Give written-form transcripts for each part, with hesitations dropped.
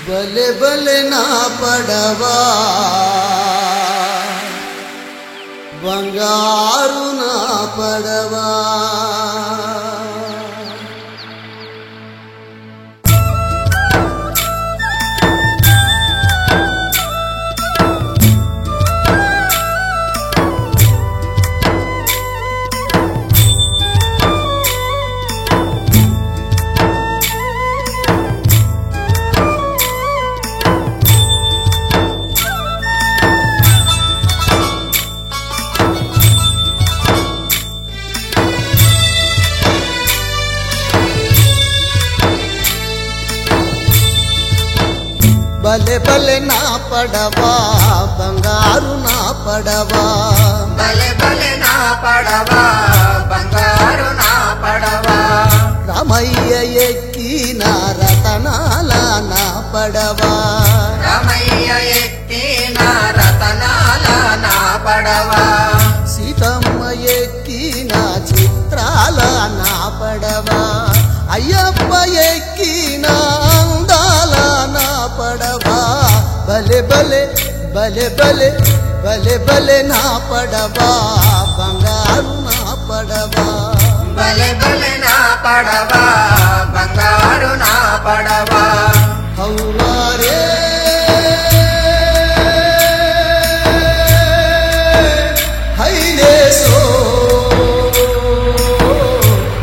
బలె బలె నా పడవా బంగారు నా పడవా బలె బలె నా పడవా బంగారు నా పడవా బలె బలె నా పడవా బంగారు నా పడవా రమయ్య ఎక్కిన రతనాల నా పడవా రమయ్య ఎక్కిన రతనాల నా పడవా సీతమ్మ ఎక్కిన చిత్రాల నా పడవా అయ్యప్ప ఎక్కిన అందాల నా పడవా బలె బలె బలె బలె బలె బలె నా పడవా బంగారు నా పడవా బలె బలె నా పడవా బంగారు నా పడవా హౌవారే హైలేసో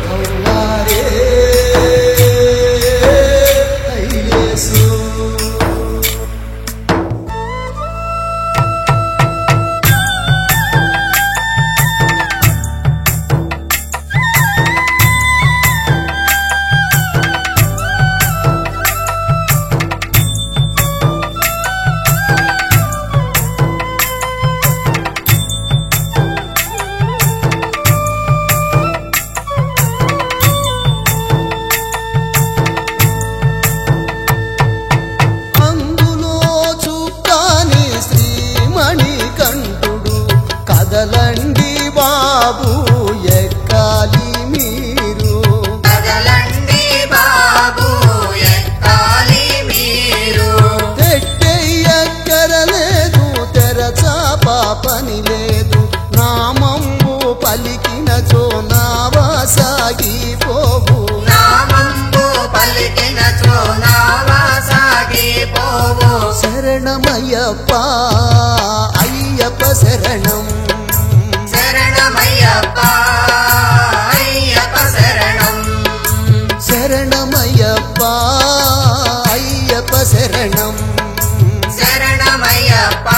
హౌవారే హైలేసో కదలండి బాబు ఎక్కాలి మీరు కదలండి బాబు ఎక్కాలి మీరు తెట్టెయ్యక్కరలేదు తెరచాప పని లేదు నామంబు పలికిన చోనావా సాగిపోవు నామంబు పలికిన చోనావా సాగిపోవు శరణమయ్యప్ప అయ్యప్ప శరణం శరణమయ్యప్ప అయ్యప్ప శరణం శరణమయ్యప్ప అయ్యప్ప శరణం శరణమయ్యప్ప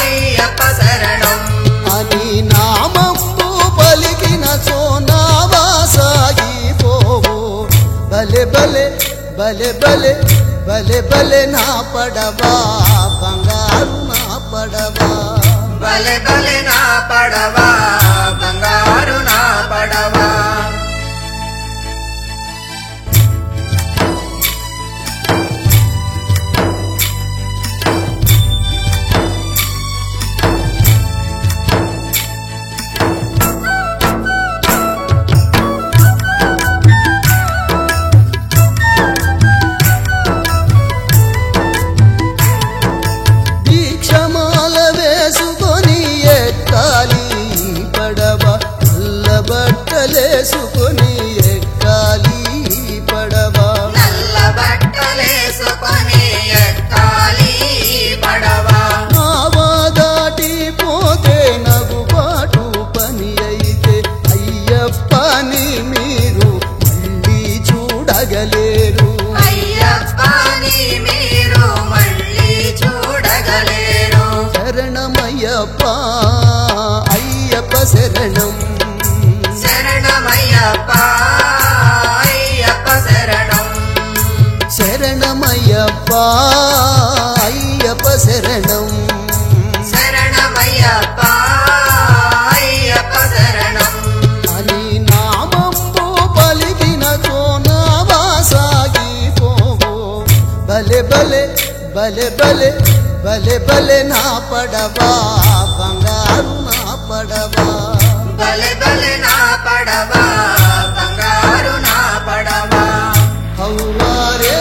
అయ్యప్ప శరణం అని నామంబు పలికిన చోనావా సాగిపోవు బలె బలె బలె బలె బలె బలె నా పడవా బంగారు నా పడవా బలె బలె నా పడవా బంగారు నా పడవా దీక్షమాల వేసుకొని ఎక్కాలి పడవ నల్ల బట్టలేసుకొని ఎక్కాలి పడవ నల్ల బట్టలేసుకొని ఎక్కాలి పడవా నావా దాటిపోతే నగుబాటు పని అయితే అయ్యప్పని మీరు మళ్ళీ చూడగలేరు అయ్యప్పని మీరు మళ్ళీ చూడగలేరు శరణమయ్యప్ప అయ్యప్ప శరణం శరణమయ్యప్ప అయ్యప్ప శరణం శరణమయ్యప్ప అయ్యప్ప శరణం శరణమయ్యప్ప అయ్యప్ప శరణం అని నామంబు పలికిన చోనావా సాగిపోవు బలె బలె బలె బలె బలె బలె నా పడవా బంగారు నా పడవా బలె బలె నా పడవా బంగారు నా పడవా హౌవారే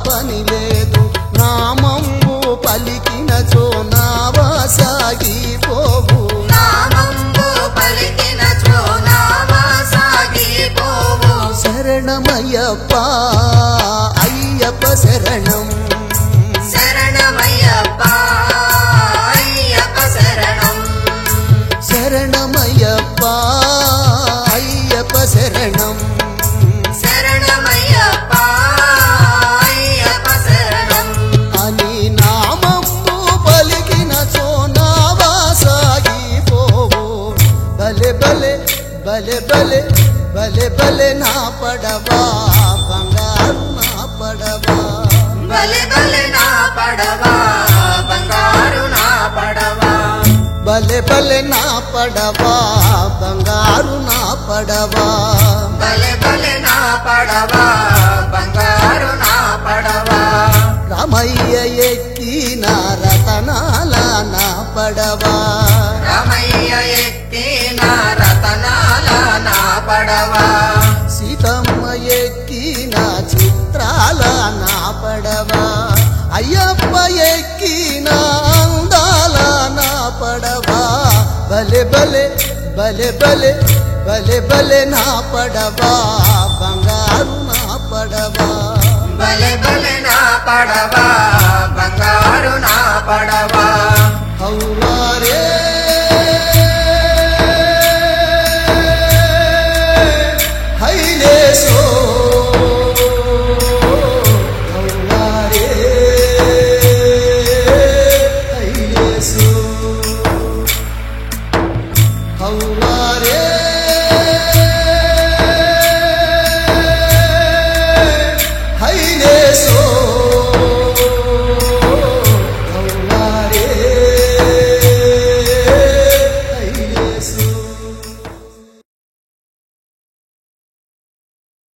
పని లేదు నామంబు పలికినచో నావా సాగిపోవు నామంబు పలికినచో నావా సాగిపోవు శరణమయ్యప్ప అయ్యప్ప శరణం శరణమయ్యప్ప అయ్యప్ప శరణం శరణమయ్యప్ప అయ్యప్ప శరణం శరణమయ్యప్ప అయ్యప్ప శరణం అని నామంబు పలికినచో నావా సాగిపోవు బలె బలె బలె బలె బలె బలె నా పడవా బంగారు నా పడవా బలె బలె నా పడవా బంగారు నా పడవా బలె బలె నా పడవా బంగారు నా పడవా బలె బలె నా పడవా బంగారు నా పడవా రామయ్య ఎక్కిన రతనాల నా పడవా రామయ్య ఎక్కిన రతనాల నా పడవా సీతమ్మ ఎక్కిన చిత్రాల నా పడవా అయ్యప్ప ఎక్కిన అందాల నా పడవా బలె బలె బలె బలె బలె బలె నా పడవా బంగారు నా పడవా బలె బలె నా పడవా బంగారు నా పడవా